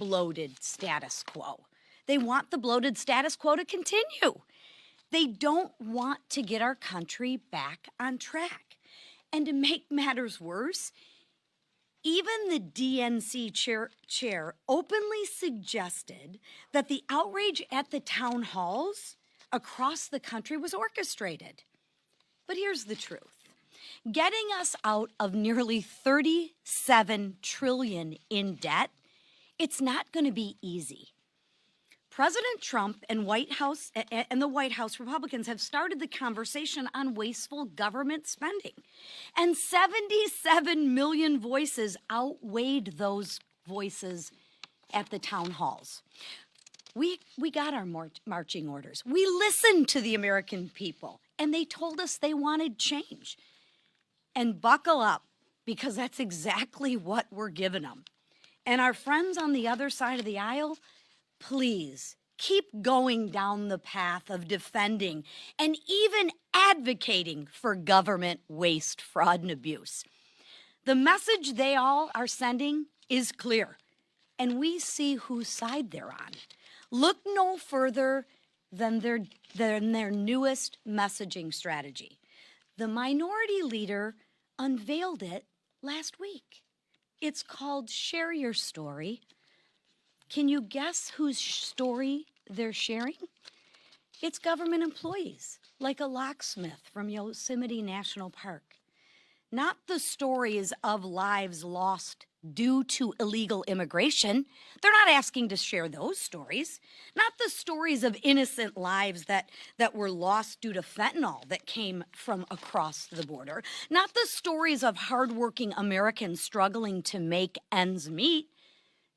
bloated status quo. They want the bloated status quo to continue. They don't want to get our country back on track. And to make matters worse, even the DNC chair openly suggested that the outrage at the town halls across the country was orchestrated. But here's the truth. Getting us out of nearly $37 trillion in debt, it's not going to be easy. President Trump and the White House Republicans have started the conversation on wasteful government spending. And 77 million voices outweighed those voices at the town halls. We got our marching orders. We listened to the American people, and they told us they wanted change. And buckle up, because that's exactly what we're giving them. And our friends on the other side of the aisle, please keep going down the path of defending and even advocating for government waste, fraud, and abuse. The message they all are sending is clear, and we see whose side they're on. Look no further than their newest messaging strategy. The minority leader unveiled it last week. It's called Share Your Story. Can you guess whose story they're sharing? It's government employees, like a locksmith from Yosemite National Park. Not the stories of lives lost due to illegal immigration. They're not asking to share those stories. Not the stories of innocent lives that were lost due to fentanyl that came from across the border. Not the stories of hardworking Americans struggling to make ends meet.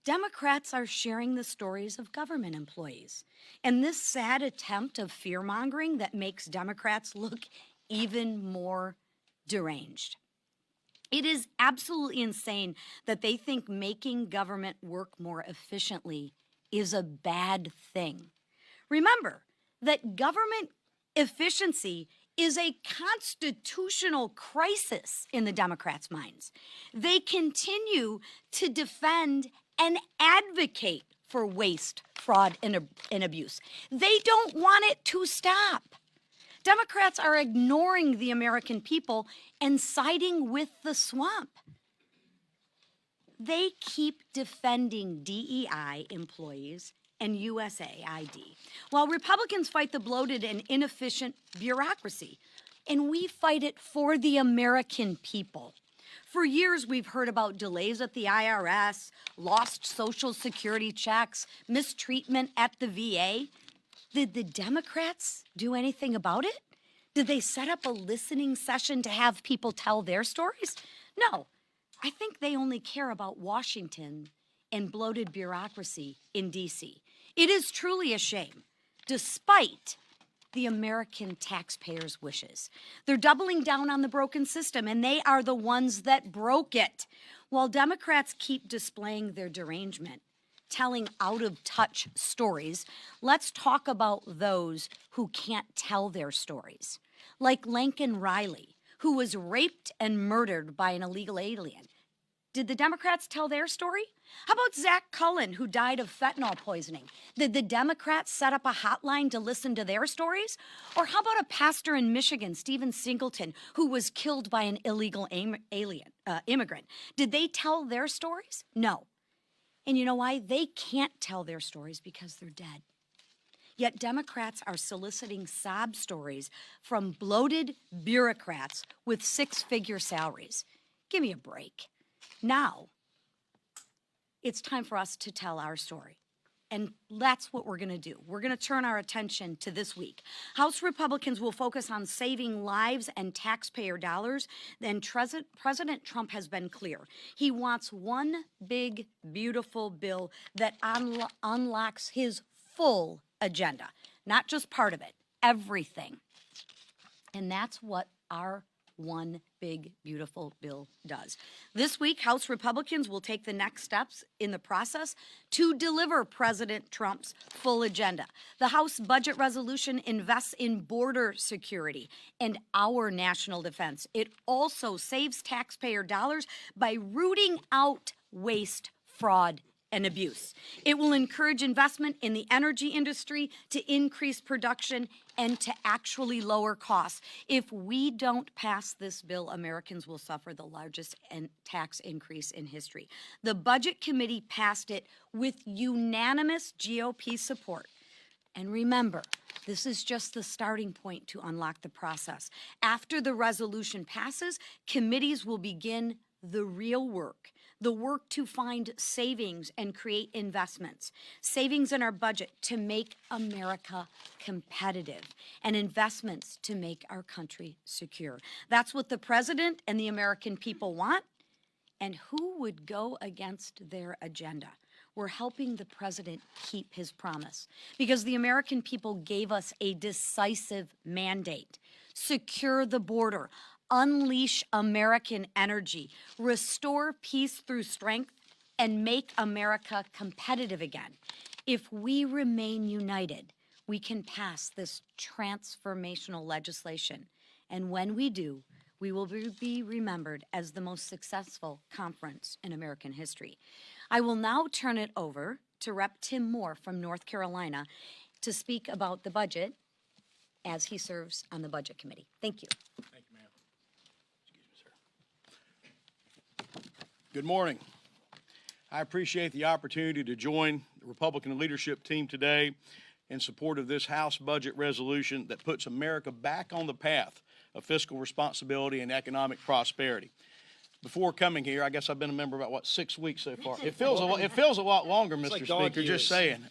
Democrats are sharing the stories of government employees. And this sad attempt of fear-mongering that makes Democrats look even more deranged. It is absolutely insane that they think making government work more efficiently is a bad thing. Remember that government efficiency is a constitutional crisis in the Democrats' minds. They continue to defend and advocate for waste, fraud, and abuse. They don't want it to stop. Democrats are ignoring the American people and siding with the swamp. They keep defending DEI employees and USAID, while Republicans fight the bloated and inefficient bureaucracy, and we fight it for the American people. For years, we've heard about delays at the IRS, lost Social Security checks, mistreatment at the VA. Did the Democrats do anything about it? Did they set up a listening session to have people tell their stories? No, I think they only care about Washington and bloated bureaucracy in DC. It is truly a shame, despite the American taxpayers' wishes. They're doubling down on the broken system, and they are the ones that broke it. While Democrats keep displaying their derangement, telling out-of-touch stories, let's talk about those who can't tell their stories. Like Lincoln Riley, who was raped and murdered by an illegal alien. Did the Democrats tell their story? How about Zach Cullen, who died of fentanyl poisoning? Did the Democrats set up a hotline to listen to their stories? Or how about a pastor in Michigan, Stephen Singleton, who was killed by an illegal immigrant? Did they tell their stories? No. And you know why? They can't tell their stories because they're dead. Yet Democrats are soliciting sob stories from bloated bureaucrats with six-figure salaries. Give me a break. Now, it's time for us to tell our story. And that's what we're going to do. We're going to turn our attention to this week. House Republicans will focus on saving lives and taxpayer dollars. Then President Trump has been clear. He wants one big, beautiful bill that unlocks his full agenda, not just part of it, everything. And that's what our one big, beautiful bill does. This week, House Republicans will take the next steps in the process to deliver President Trump's full agenda. The House budget resolution invests in border security and our national defense. It also saves taxpayer dollars by rooting out waste, fraud, and abuse. It will encourage investment in the energy industry to increase production and to actually lower costs. If we don't pass this bill, Americans will suffer the largest tax increase in history. The Budget Committee passed it with unanimous GOP support. And remember, this is just the starting point to unlock the process. After the resolution passes, committees will begin the real work, the work to find savings and create investments, savings in our budget to make America competitive, and investments to make our country secure. That's what the president and the American people want, and who would go against their agenda? We're helping the president keep his promise because the American people gave us a decisive mandate. Secure the border, unleash American energy, restore peace through strength, and make America competitive again. If we remain united, we can pass this transformational legislation. And when we do, we will be remembered as the most successful conference in American history. I will now turn it over to Rep. Tim Moore from North Carolina to speak about the budget as he serves on the Budget Committee. Thank you. Thank you, ma'am. Excuse me, sir. Good morning. I appreciate the opportunity to join the Republican leadership team today in support of this House budget resolution that puts America back on the path of fiscal responsibility and economic prosperity. Before coming here, I guess I've been a member about, 6 weeks so far. It feels a lot longer, Mr. Speaker, just saying.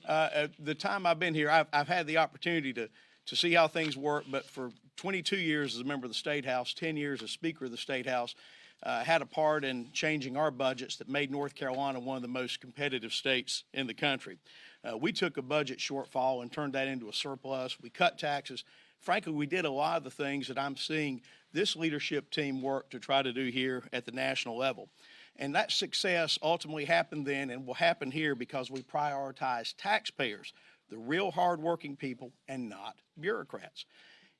The time I've been here, I've had the opportunity to see how things work, but for 22 years as a member of the State House, 10 years as Speaker of the State House, had a part in changing our budgets that made North Carolina one of the most competitive states in the country. We took a budget shortfall and turned that into a surplus. We cut taxes. Frankly, we did a lot of the things that I'm seeing this leadership team work to try to do here at the national level. And that success ultimately happened then and will happen here because we prioritize taxpayers, the real hardworking people, and not bureaucrats.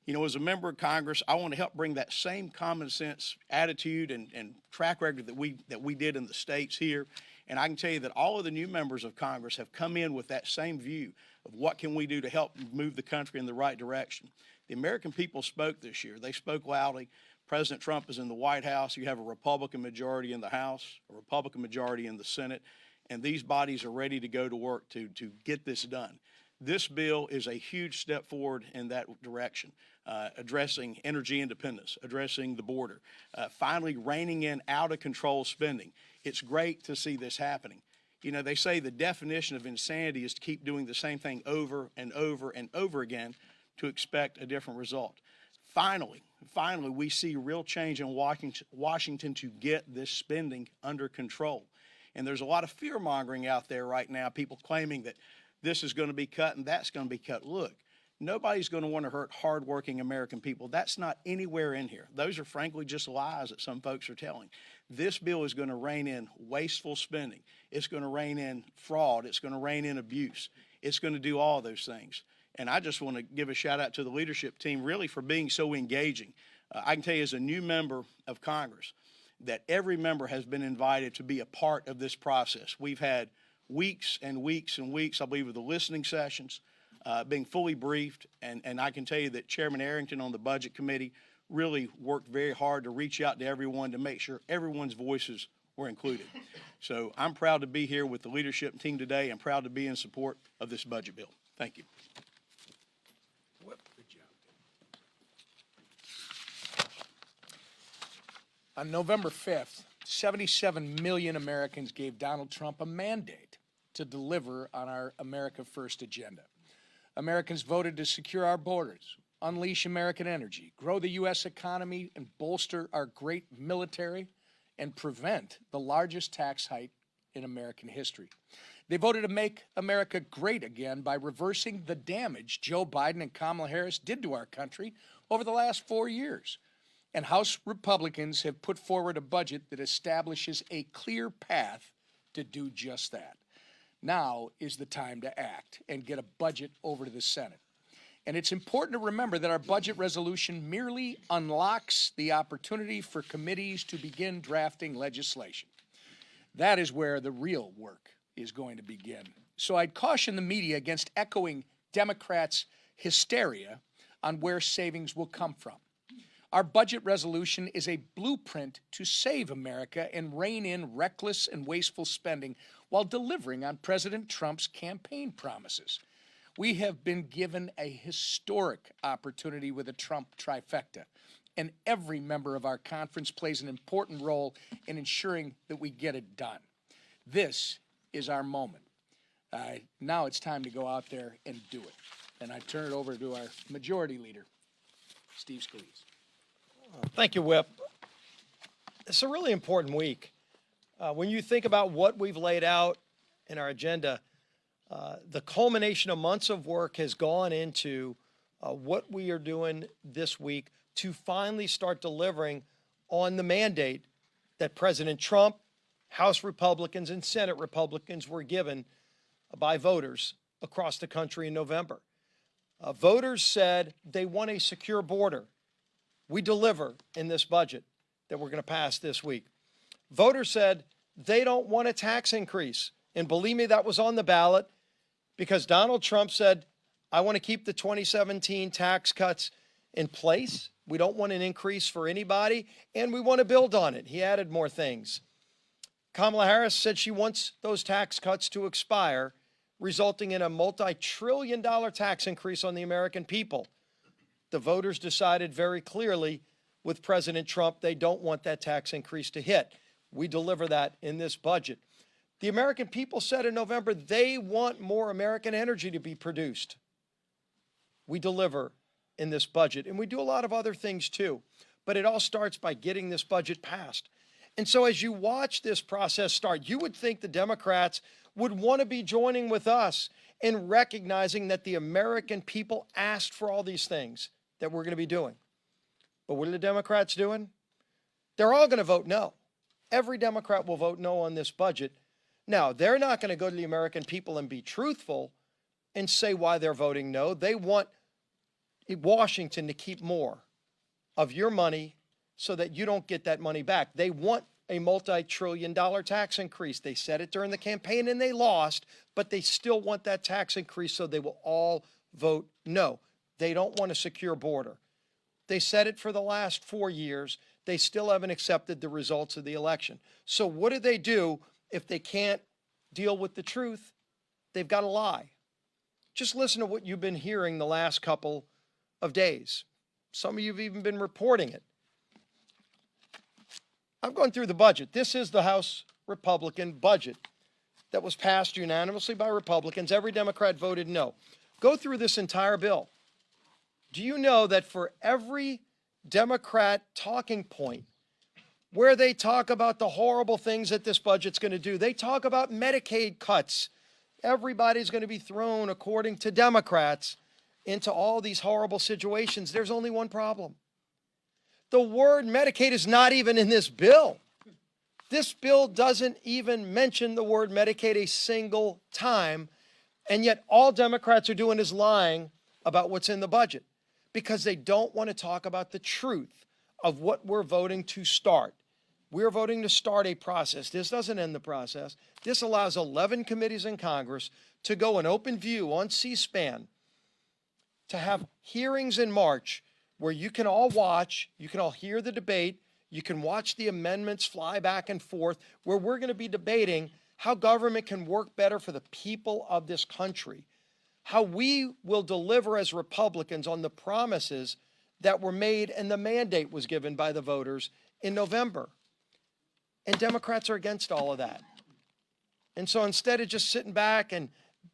You know, as a member of Congress, I want to help bring that same common sense attitude and track record that we did in the states here. And I can tell you that all of the new members of Congress have come in with that same view of what can we do to help move the country in the right direction. The American people spoke this year. They spoke loudly. President Trump is in the White House. You have a Republican majority in the House, a Republican majority in the Senate, and these bodies are ready to go to work to get this done. This bill is a huge step forward in that direction, addressing energy independence, addressing the border, finally reining in out-of-control spending. It's great to see this happening. You know, they say the definition of insanity is to keep doing the same thing over and over and over again to expect a different result. Finally, we see real change in Washington to get this spending under control. And there's a lot of fear-mongering out there right now, people claiming that this is going to be cut and that's going to be cut. Look, nobody's going to want to hurt hardworking American people. That's not anywhere in here. Those are frankly just lies that some folks are telling. This bill is going to rein in wasteful spending. It's going to rein in fraud. It's going to rein in abuse. It's going to do all those things. And I just want to give a shout out to the leadership team really for being so engaging. I can tell you as a new member of Congress that every member has been invited to be a part of this process. We've had weeks and weeks and weeks, I believe, of the listening sessions, being fully briefed. And I can tell you that Chairman Arrington on the Budget Committee really worked very hard to reach out to everyone to make sure everyone's voices were included. So I'm proud to be here with the leadership team today and proud to be in support of this budget bill. Thank you. Good job. On November 5th, 77 million Americans gave Donald Trump a mandate to deliver on our America First agenda. Americans voted to secure our borders, unleash American energy, grow the U.S. economy, and bolster our great military, and prevent the largest tax hike in American history. They voted to make America great again by reversing the damage Joe Biden and Kamala Harris did to our country over the last 4 years. And House Republicans have put forward a budget that establishes a clear path to do just that. Now is the time to act and get a budget over to the Senate. And it's important to remember that our budget resolution merely unlocks the opportunity for committees to begin drafting legislation. That is where the real work is going to begin. So I'd caution the media against echoing Democrats' hysteria on where savings will come from. Our budget resolution is a blueprint to save America and rein in reckless and wasteful spending while delivering on President Trump's campaign promises. We have been given a historic opportunity with a Trump trifecta, and every member of our conference plays an important role in ensuring that we get it done. This is our moment. Now it's time to go out there and do it. And I turn it over to our majority leader, Steve Scalise. Thank you, Whip. It's a really important week. When you think about what we've laid out in our agenda, the culmination of months of work has gone into what we are doing this week to finally start delivering on the mandate that President Trump, House Republicans, and Senate Republicans were given by voters across the country in November. Voters said they want a secure border. We deliver in this budget that we're going to pass this week. Voters said they don't want a tax increase. And believe me, that was on the ballot because Donald Trump said, I want to keep the 2017 tax cuts in place. We don't want an increase for anybody, and we want to build on it. He added more things. Kamala Harris said she wants those tax cuts to expire, resulting in a multi-trillion-dollar tax increase on the American people. The voters decided very clearly with President Trump they don't want that tax increase to hit. We deliver that in this budget. The American people said in November they want more American energy to be produced. We deliver in this budget, and we do a lot of other things too. But it all starts by getting this budget passed. And so as you watch this process start, you would think the Democrats would want to be joining with us in recognizing that the American people asked for all these things that we're going to be doing. But what are the Democrats doing? They're all going to vote no. Every Democrat will vote no on this budget. Now, they're not going to go to the American people and be truthful and say why they're voting no. They want Washington to keep more of your money so that you don't get that money back. They want a multi-trillion-dollar tax increase. They said it during the campaign and they lost, but they still want that tax increase, so they will all vote no. They don't want a secure border. They said it for the last 4 years. They still haven't accepted the results of the election. So what do they do if they can't deal with the truth? They've got to lie. Just listen to what you've been hearing the last couple of days. Some of you have even been reporting it. I've gone through the budget. This is the House Republican budget that was passed unanimously by Republicans. Every Democrat voted no. Go through this entire bill. Do you know that for every Democrat talking point where they talk about the horrible things that this budget's going to do, they talk about Medicaid cuts. Everybody's going to be thrown, according to Democrats, into all these horrible situations. There's only one problem. The word Medicaid is not even in this bill. This bill doesn't even mention the word Medicaid a single time, and yet all Democrats are doing is lying about what's in the budget because they don't want to talk about the truth of what we're voting to start. We're voting to start a process. This doesn't end the process. This allows 11 committees in Congress to go an open view on C-SPAN, to have hearings in March where you can all watch, you can all hear the debate, you can watch the amendments fly back and forth, where we're going to be debating how government can work better for the people of this country, how we will deliver as Republicans on the promises that were made and the mandate was given by the voters in November. And Democrats are against all of that. And so instead of just sitting back and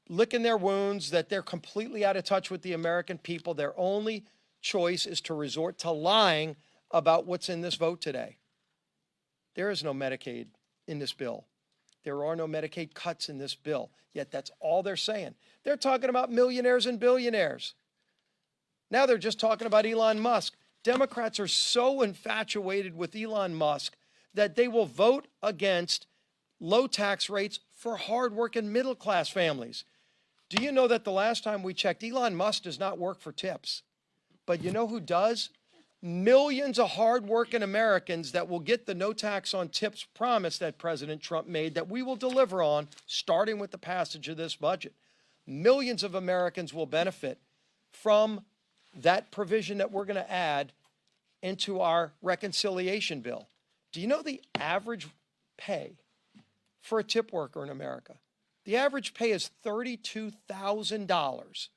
licking their wounds that they're completely out of touch with the American people, their only choice is to resort to lying about what's in this vote today. There is no Medicaid in this bill. There are no Medicaid cuts in this bill, yet that's all they're saying. They're talking about millionaires and billionaires. Now they're just talking about Elon Musk. Democrats are so infatuated with Elon Musk that they will vote against low tax rates for hardworking middle-class families. Do you know that the last time we checked, Elon Musk does not work for tips? But you know who does? millions of hardworking Americans that will get the no tax on tips promise that President Trump made that we will deliver on, starting with the passage of this budget. Millions of Americans will benefit from that provision that we're going to add into our reconciliation bill. Do you know the average pay for a tip worker in America? The average pay is $32,000.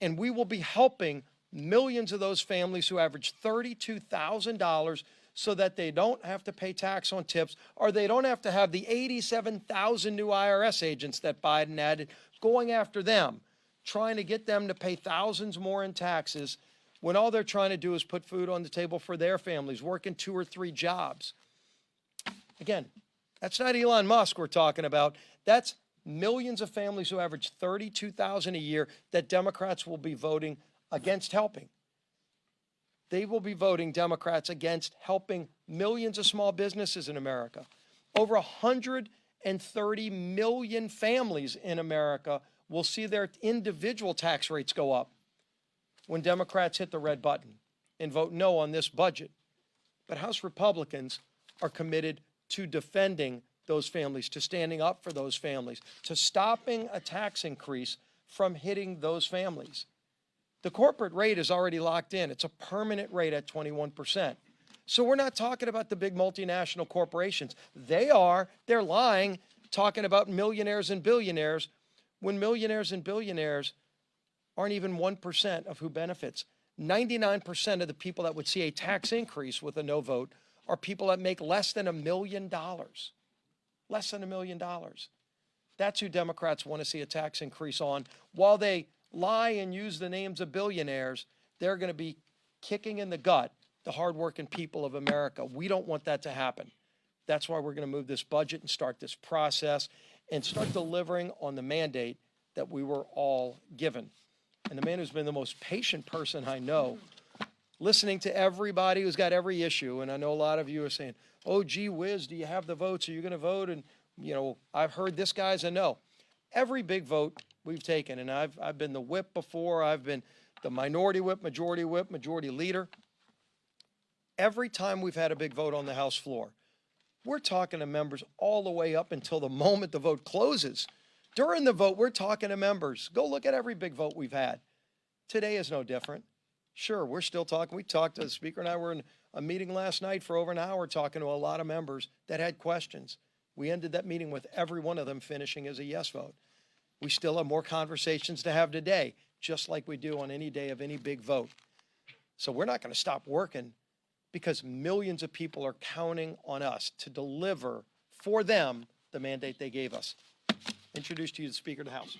And we will be helping millions of those families who average $32,000 so that they don't have to pay tax on tips, or they don't have to have the 87,000 new IRS agents that Biden added going after them, trying to get them to pay thousands more in taxes when all they're trying to do is put food on the table for their families, working 2 or 3 jobs. Again, that's not Elon Musk we're talking about. That's millions of families who average $32,000 a year that Democrats will be voting against helping. They will be voting Democrats against helping millions of small businesses in America. Over 130 million families in America will see their individual tax rates go up when Democrats hit the red button and vote no on this budget. But House Republicans are committed to defending those families, to standing up for those families, to stopping a tax increase from hitting those families. The corporate rate is already locked in. It's a permanent rate at 21%. So we're not talking about the big multinational corporations. They're lying, talking about millionaires and billionaires, when millionaires and billionaires aren't even 1% of who benefits. 99% of the people that would see a tax increase with a no vote are people that make less than $1 million. Less than $1 million. That's who Democrats want to see a tax increase on. While they lie and use the names of billionaires, they're going to be kicking in the gut the hardworking people of America. We don't want that to happen. That's why we're going to move this budget and start this process and start delivering on the mandate that we were all given. And the man who's been the most patient person I know, listening to everybody who's got every issue, and I know a lot of you are saying, oh, gee whiz, do you have the votes? Are you going to vote? And, you know, I've heard this guy's a no. Every big vote we've taken, and I've been the whip before, I've been the minority whip, majority leader. Every time we've had a big vote on the House floor, we're talking to members all the way up until the moment the vote closes. During the vote, we're talking to members. Go look at every big vote we've had. Today is no different. Sure, we're still talking. We talked to the Speaker and I were in a meeting last night for over an hour talking to a lot of members that had questions. We ended that meeting with every one of them finishing as a yes vote. We still have more conversations to have today, just like we do on any day of any big vote. So we're not going to stop working because millions of people are counting on us to deliver for them the mandate they gave us. Introduce to you the Speaker of the House.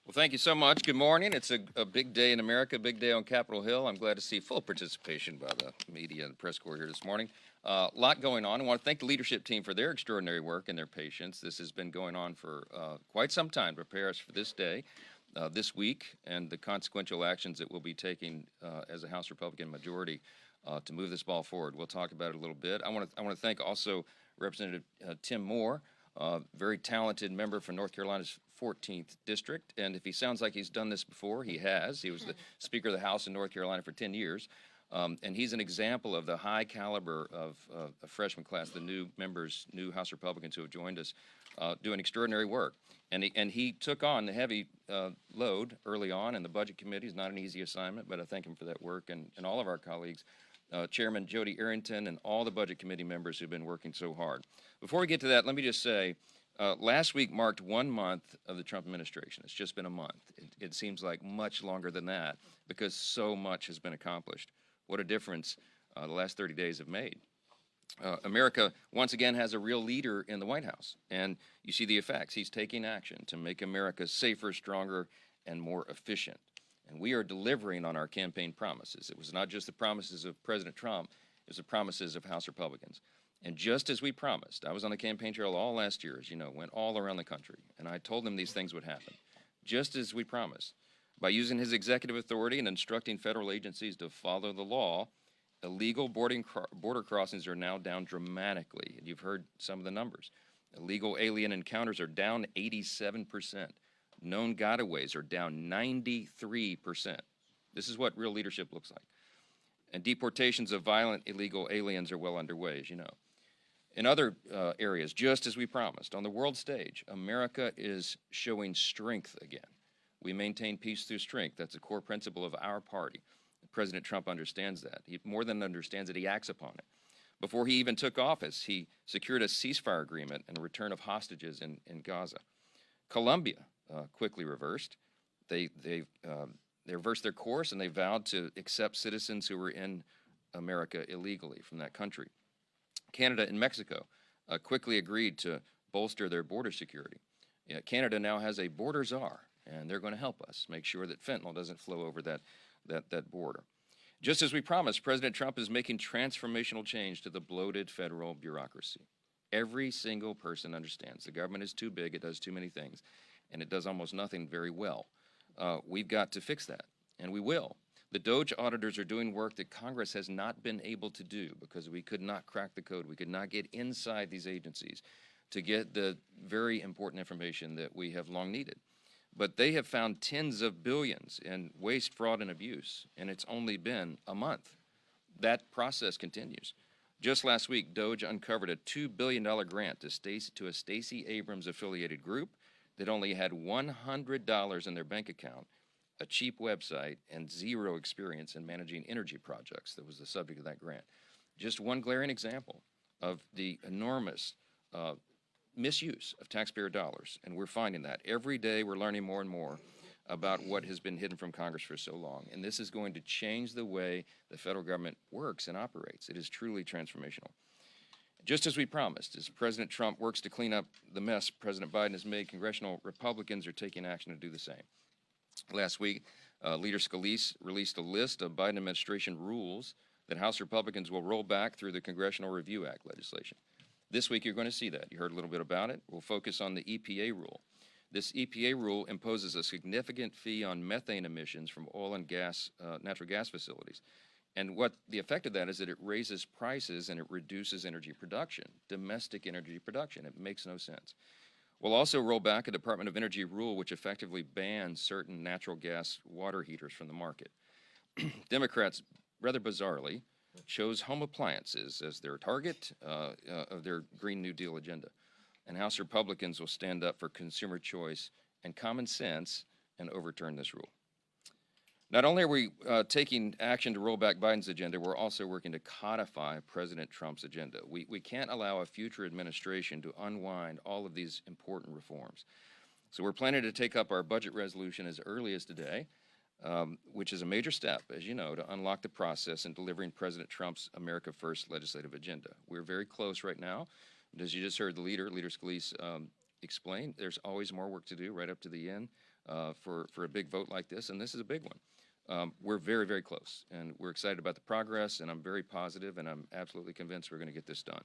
Well, thank you so much. Good morning. It's a big day in America, a big day on Capitol Hill. I'm glad to see full participation by the media and the press corps here this morning. A lot going on. I want to thank the leadership team for their extraordinary work and their patience. This has been going on for quite some time to prepare us for this day, this week, and the consequential actions that we'll be taking as a House Republican majority to move this ball forward. We'll talk about it a little bit. I want to thank also Representative Tim Moore, very talented member from North Carolina's 14th District, and if he sounds like he's done this before, he has. He was the Speaker of the House in North Carolina for 10 years, and he's an example of the high caliber of a freshman class, the new members, new House Republicans who have joined us, doing extraordinary work. And he took on the heavy load early on, and the Budget Committee is not an easy assignment, but I thank him for that work, and all of our colleagues, Chairman Jody Arrington and all the Budget Committee members who've been working so hard. Before we get to that, let me just say, last week marked 1 month of the Trump administration. It's just been a month. It seems like much longer than that because so much has been accomplished. What a difference the last 30 days have made. America, once again, has a real leader in the White House, and you see the effects. He's taking action to make America safer, stronger, and more efficient. And we are delivering on our campaign promises. It was not just the promises of President Trump, it was the promises of House Republicans. And just as we promised, I was on the campaign trail all last year, as you know, went all around the country, and I told them these things would happen. Just as we promised, by using his executive authority and instructing federal agencies to follow the law, illegal border crossings are now down dramatically. And you've heard some of the numbers. Illegal alien encounters are down 87%. Known gotaways are down 93%. This is what real leadership looks like. And deportations of violent illegal aliens are well underway, as you know. In other areas, just as we promised, on the world stage, America is showing strength again. We maintain peace through strength. That's a core principle of our party. President Trump understands that. He more than understands it, he acts upon it. Before he even took office, he secured a ceasefire agreement and a return of hostages in Gaza. Colombia quickly reversed. They reversed their course, and they vowed to accept citizens who were in America illegally from that country. Canada and Mexico quickly agreed to bolster their border security. Canada now has a border czar, and they're going to help us make sure that fentanyl doesn't flow over that border. Just as we promised, President Trump is making transformational change to the bloated federal bureaucracy. Every single person understands the government is too big, it does too many things, and it does almost nothing very well. We've got to fix that, and we will. The DOJ auditors are doing work that Congress has not been able to do because we could not crack the code. We could not get inside these agencies to get the very important information that we have long needed. But they have found tens of billions in waste, fraud, and abuse, and it's only been a month. That process continues. Just last week, DOJ uncovered a $2 billion grant to a Stacey Abrams-affiliated group that only had $100 in their bank account, a cheap website, and zero experience in managing energy projects. That was the subject of that grant. Just one glaring example of the enormous misuse of taxpayer dollars, and we're finding that. Every day we're learning more and more about what has been hidden from Congress for so long, and this is going to change the way the federal government works and operates. It is truly transformational. Just as we promised, as President Trump works to clean up the mess President Biden has made, congressional Republicans are taking action to do the same. Last week, Leader Scalise released a list of Biden administration rules that House Republicans will roll back through the Congressional Review Act legislation. This week, you're going to see that. You heard a little bit about it. We'll focus on the EPA rule. This EPA rule imposes a significant fee on methane emissions from oil and gas, natural gas facilities. And what the effect of that is that it raises prices and it reduces energy production, domestic energy production. It makes no sense. We'll also roll back a Department of Energy rule which effectively bans certain natural gas water heaters from the market. Democrats, rather bizarrely, chose home appliances as their target of their Green New Deal agenda. And House Republicans will stand up for consumer choice and common sense and overturn this rule. Not only are we taking action to roll back Biden's agenda, we're also working to codify President Trump's agenda. We can't allow a future administration to unwind all of these important reforms. So we're planning to take up our budget resolution as early as today, which is a major step, as you know, to unlock the process in delivering President Trump's America First legislative agenda. We're very close right now. And as you just heard the Leader Scalise, explain, there's always more work to do right up to the end for a big vote like this, and this is a big one. We're very, very close, and we're excited about the progress, and I'm very positive, and I'm absolutely convinced we're going to get this done.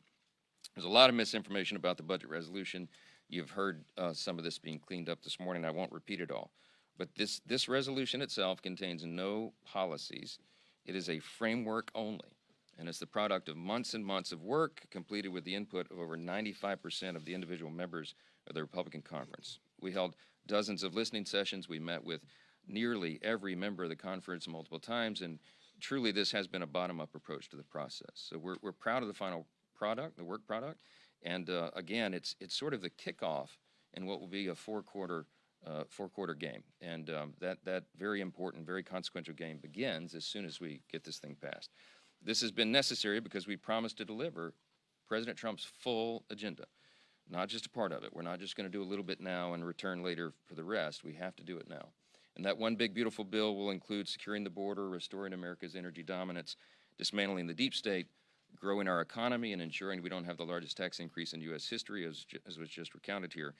There's a lot of misinformation about the budget resolution. You've heard some of this being cleaned up this morning. I won't repeat it all. But this resolution itself contains no policies. It is a framework only, and it's the product of months and months of work completed with the input of over 95% of the individual members of the Republican conference. We held dozens of listening sessions. We met with nearly every member of the conference multiple times, and truly this has been a bottom-up approach to the process. So we're proud of the final product, the work product, and again, it's sort of the kickoff in what will be a four-quarter game, and that very important, very consequential game begins as soon as we get this thing passed. This has been necessary because we promised to deliver President Trump's full agenda, not just a part of it. We're not just going to do a little bit now and return later for the rest. We have to do it now. And that one big, beautiful bill will include securing the border, restoring America's energy dominance, dismantling the deep state, growing our economy, and ensuring we don't have the largest tax increase in U.S. history, as was just recounted here,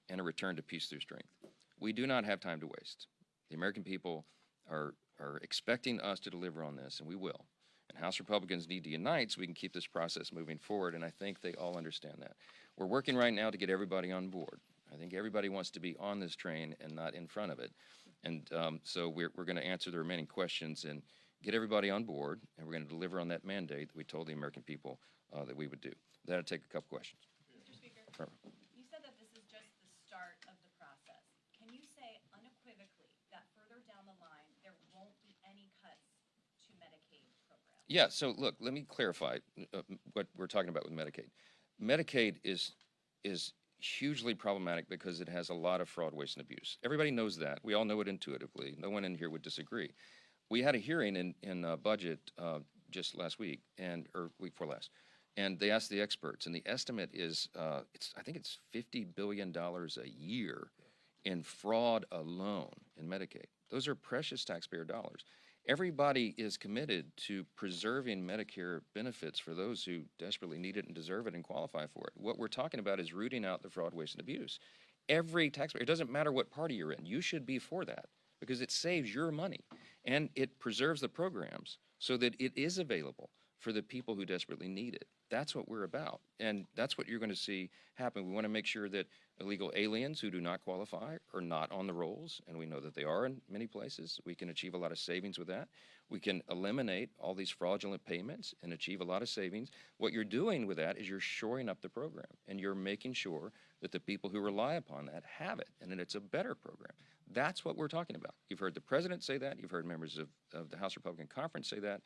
and a return to peace through strength. We do not have time to waste. The American people are expecting us to deliver on this, and we will. And House Republicans need to unite so we can keep this process moving forward, and I think they all understand that. We're working right now to get everybody on board. I think everybody wants to be on this train and not in front of it. And so we're going to answer the remaining questions and get everybody on board, and we're going to deliver on that mandate that we told the American people that we would do. That'll take a couple questions. Mr. Speaker, Perfect. you said that this is just the start of the process. Can you say unequivocally that further down the line there won't be any Yeah, so look, let me clarify what we're talking about with Medicaid. Medicaid is hugely problematic because it has a lot of fraud, waste, and abuse. Everybody knows that. We all know it intuitively. No one in here would disagree. We had a hearing in budget just last week or week before last, and they asked the experts, and the estimate is I think it's $50 billion a year in fraud alone in Medicaid. Those are precious taxpayer dollars. Everybody is committed to preserving Medicare benefits for those who desperately need it and deserve it and qualify for it. What we're talking about is rooting out the fraud, waste, and abuse. Every taxpayer, it doesn't matter what party you're in, you should be for that because it saves your money and it preserves the programs so that it is available for the people who desperately need it. That's what we're about, and that's what you're going to see happen. We want to make sure that illegal aliens who do not qualify are not on the rolls, and we know that they are in many places. We can achieve a lot of savings with that. We can eliminate all these fraudulent payments and achieve a lot of savings. What you're doing with that is you're shoring up the program, and you're making sure that the people who rely upon that have it, and that it's a better program. That's what we're talking about. You've heard the president say that. You've heard members of the House Republican Conference say that.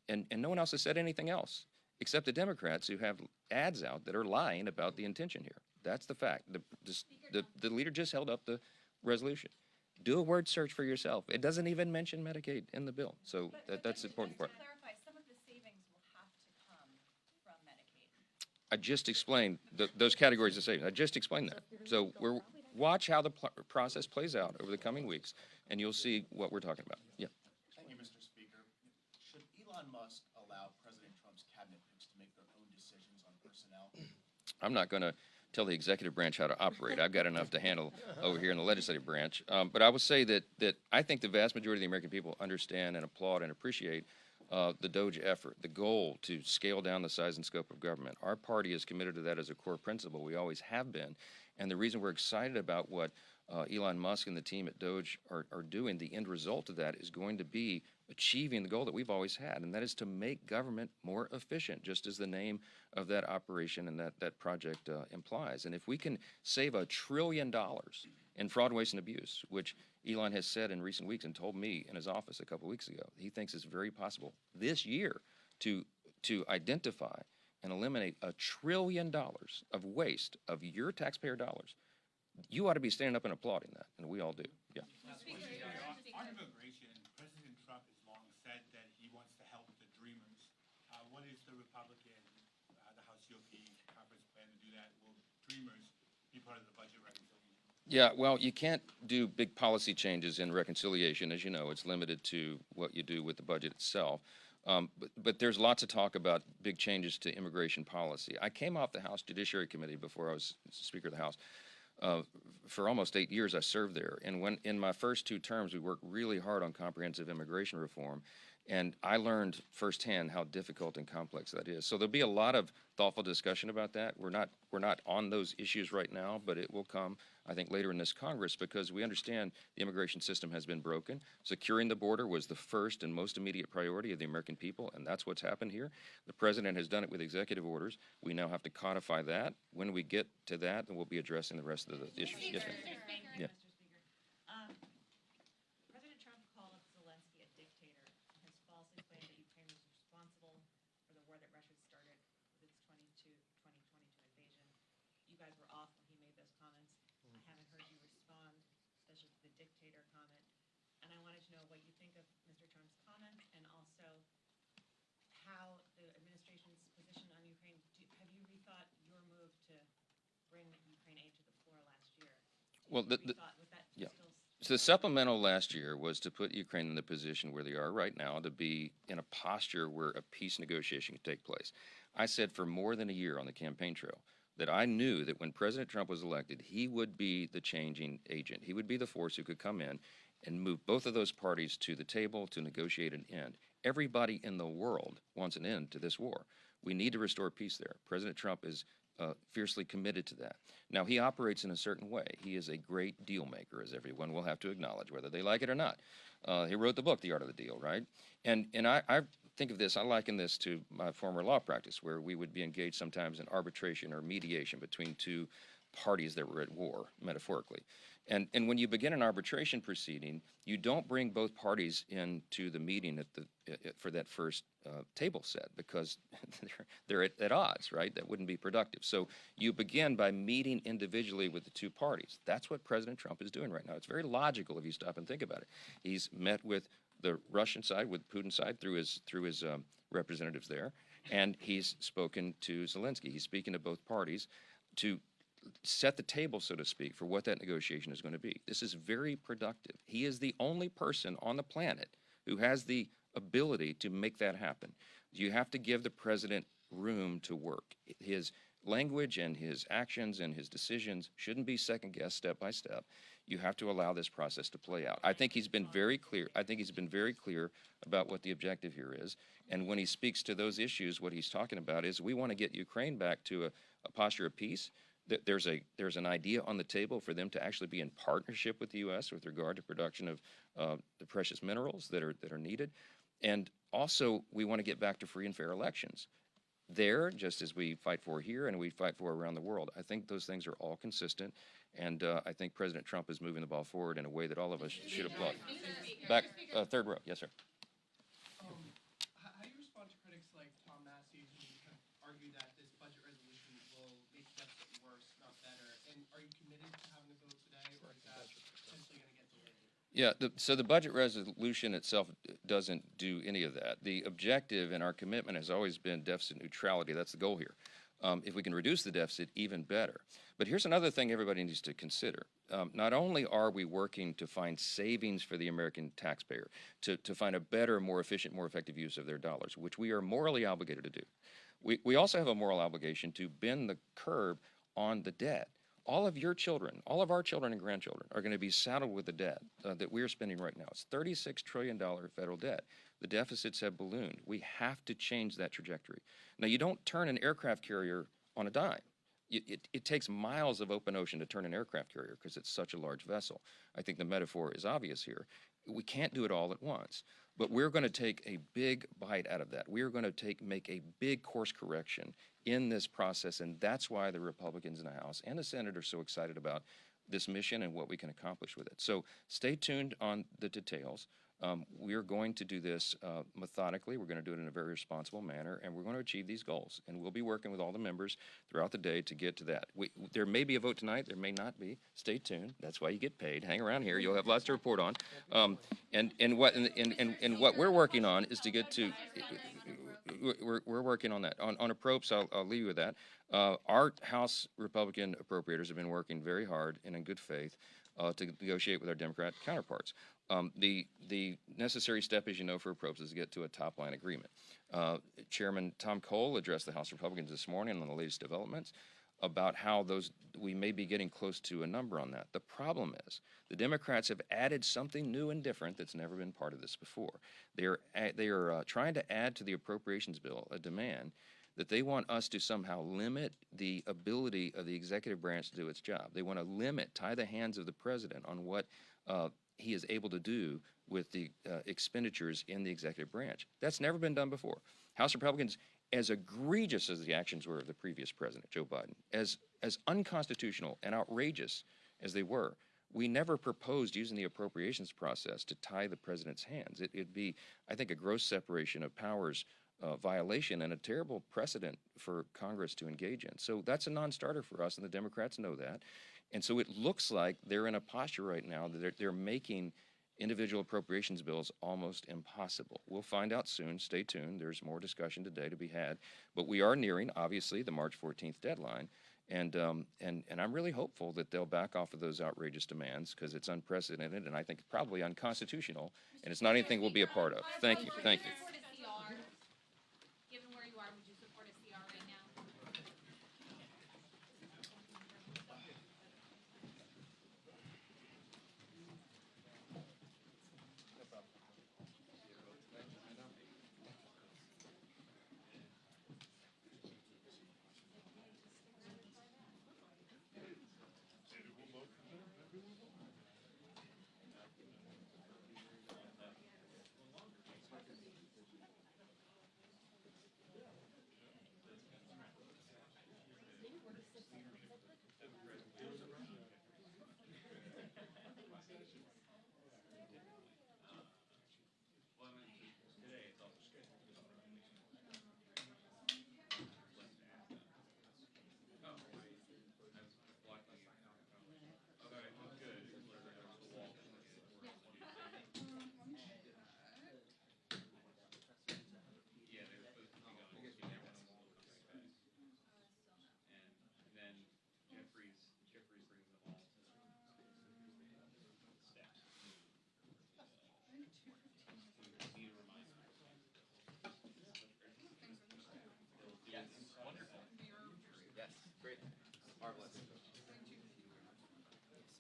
And no one else has said anything else, except the Democrats who have ads out that are lying about the intention here. That's the fact. The leader just held up the resolution. Do a word search for yourself. It doesn't even mention Medicaid in the bill. So that's the important part. To clarify, some of the savings will have to come from Medicaid. I just explained those categories of savings. I just explained that. So watch how the process plays out over the coming weeks, and you'll see what we're talking about. Yeah. Thank you, Mr. Speaker. Should Elon Musk allow President Trump's cabinet picks to make their own decisions on personnel? I'm not going to tell the executive branch how to operate. I've got enough to handle over here in the legislative branch. But I will say that I think the vast majority of the American people understand and applaud and appreciate the DOGE effort, the goal to scale down the size and scope of government. Our party is committed to that as a core principle. We always have been. And the reason we're excited about what Elon Musk and the team at DOGE are doing, the end result of that is going to be achieving the goal that we've always had, and that is to make government more efficient, just as the name of that operation and that project implies. And if we can save $1 trillion in fraud, waste, and abuse, which Elon has said in recent weeks and told me in his office a couple weeks ago, he thinks it's very possible this year to identify and eliminate $1 trillion of waste of your taxpayer dollars. You ought to be standing up and applauding that, and we all do. Yeah. On immigration, President Trump has long said that he wants to help the dreamers. What is the Republican, the House GOP conference plan to do that? Will dreamers be part of the budget reconciliation? Yeah, well, you can't do big policy changes in reconciliation. As you know, it's limited to what you do with the budget itself. But there's lots of talk about big changes to immigration policy. I came off the House Judiciary Committee before I was Speaker of the House. For almost 8 years, I served there. And when in my first 2 terms, we worked really hard on comprehensive immigration reform. And I learned firsthand how difficult and complex that is. So there'll be a lot of thoughtful discussion about that. We're not on those issues right now, but it will come, I think, later in this Congress because we understand the immigration system has been broken. Securing the border was the first and most immediate priority of the American people, and that's what's happened here. The president has done it with executive orders. We now have to codify that. When we get to that, then we'll be addressing the rest of the issues. Yes, ma'am. Yeah. President Trump called Zelensky a dictator and has falsely claimed that Ukraine was responsible for the war that Russia started with its 2022 invasion. You guys were off when he made those comments. I haven't heard you respond, especially to the dictator comment. And I wanted to know what you think of Mr. Trump's comments and also how the administration's position on Ukraine. Have you rethought your move to bring Ukraine aid to the floor last year? Well, Yeah. So the supplemental last year was to put Ukraine in the position where they are right now, to be in a posture where a peace negotiation could take place. I said for more than a year on the campaign trail that I knew that when President Trump was elected, he would be the changing agent. He would be the force who could come in and move both of those parties to the table to negotiate an end. Everybody in the world wants an end to this war. We need to restore peace there. President Trump is fiercely committed to that. Now, he operates in a certain way. He is a great deal maker, as everyone will have to acknowledge, whether they like it or not. He wrote the book, The Art of the Deal, right? And I think of this, I liken this to my former law practice, where we would be engaged sometimes in arbitration or mediation between two parties that were at war, metaphorically. And when you begin an arbitration proceeding, you don't bring both parties into the meeting for that first table set, because they're at odds, right? That wouldn't be productive. So you begin by meeting individually with the two parties. That's what President Trump is doing right now. It's very logical if you stop and think about it. He's met with the Russian side, with Putin's side, through his representatives there, and he's spoken to Zelensky. He's speaking to both parties to set the table, so to speak, for what that negotiation is going to be. This is very productive. He is the only person on the planet who has the ability to make that happen. You have to give the president room to work. His language and his actions and his decisions shouldn't be second-guessed step by step. You have to allow this process to play out. I think he's been very clear. I think he's been very clear about what the objective here is. And when he speaks to those issues, what he's talking about is we want to get Ukraine back to a posture of peace. There's an idea on the table for them to actually be in partnership with the U.S. with regard to production of the precious minerals that are needed. And also, we want to get back to free and fair elections. There, just as we fight for here and we fight for around the world. I think those things are all consistent, and I think President Trump is moving the ball forward in a way that all of us should applaud. Back, third row. Yes, sir. How do you respond to critics like Tom Massey, who have argued that this budget resolution will make the deficit worse, not better? And are you committed to having a vote today, or is that potentially going to get delayed? Yeah, so the budget resolution itself doesn't do any of that. The objective and our commitment has always been deficit neutrality. That's the goal here. If we can reduce the deficit, even better. But here's another thing everybody needs to consider. Not only are we working to find savings for the American taxpayer, to find a better, more efficient, more effective use of their dollars, which we are morally obligated to do. We also have a moral obligation to bend the curve on the debt. All of your children, all of our children and grandchildren are going to be saddled with the debt that we're spending right now. It's $36 trillion federal debt. The deficits have ballooned. We have to change that trajectory. Now, you don't turn an aircraft carrier on a dime. It takes miles of open ocean to turn an aircraft carrier because it's such a large vessel. I think the metaphor is obvious here. We can't do it all at once, but we're going to take a big bite out of that. We're going to make a big course correction in this process, and that's why the Republicans in the House and the Senate are so excited about this mission and what we can accomplish with it. So stay tuned on the details. We're going to do this methodically. We're going to do it in a very responsible manner, and we're going to achieve these goals. And we'll be working with all the members throughout the day to get to that. There may be a vote tonight. There may not be. Stay tuned. That's why you get paid. Hang around here. You'll have lots to report on. And what we're working on is to get to. We're working on that. On approps, I'll leave you with that. Our House Republican appropriators have been working very hard and in good faith to negotiate with our Democrat counterparts. The necessary step, as you know, for approps is to get to a top-line agreement. Chairman Tom Cole addressed the House Republicans this morning on the latest developments about how we may be getting close to a number on that. The problem is the Democrats have added something new and different that's never been part of this before. They are trying to add to the appropriations bill a demand that they want us to somehow limit the ability of the executive branch to do its job. They want to tie the hands of the president on what he is able to do with the expenditures in the executive branch. That's never been done before. House Republicans, as egregious as the actions were of the previous president, Joe Biden, as unconstitutional and outrageous as they were, we never proposed using the appropriations process to tie the president's hands. It'd be, I think, a gross separation of powers violation and a terrible precedent for Congress to engage in. So that's a non-starter for us, and the Democrats know that. And so it looks like they're in a posture right now that they're making individual appropriations bills almost impossible. We'll find out soon. Stay tuned. There's more discussion today to be had. But we are nearing, obviously, the March 14th deadline. And I'm really hopeful that they'll back off of those outrageous demands because it's unprecedented and I think probably unconstitutional, and it's not anything we'll be a part of. Thank you. Thank you. Given where you are, would you support a CR right now?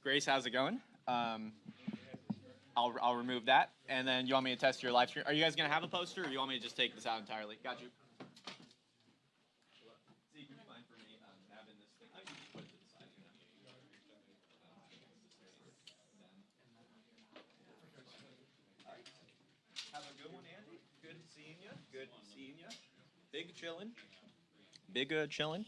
Grace, how's it going? I'll remove that, and then you want me to test your live stream? Are you guys gonna have a poster, or do you want me to just take this out entirely? Got you. See, would you mind for me having this thing? I can just put it to the side. Have a good one, Andy. Good seeing you. Good seeing you. Big chillin'. Big chillin'.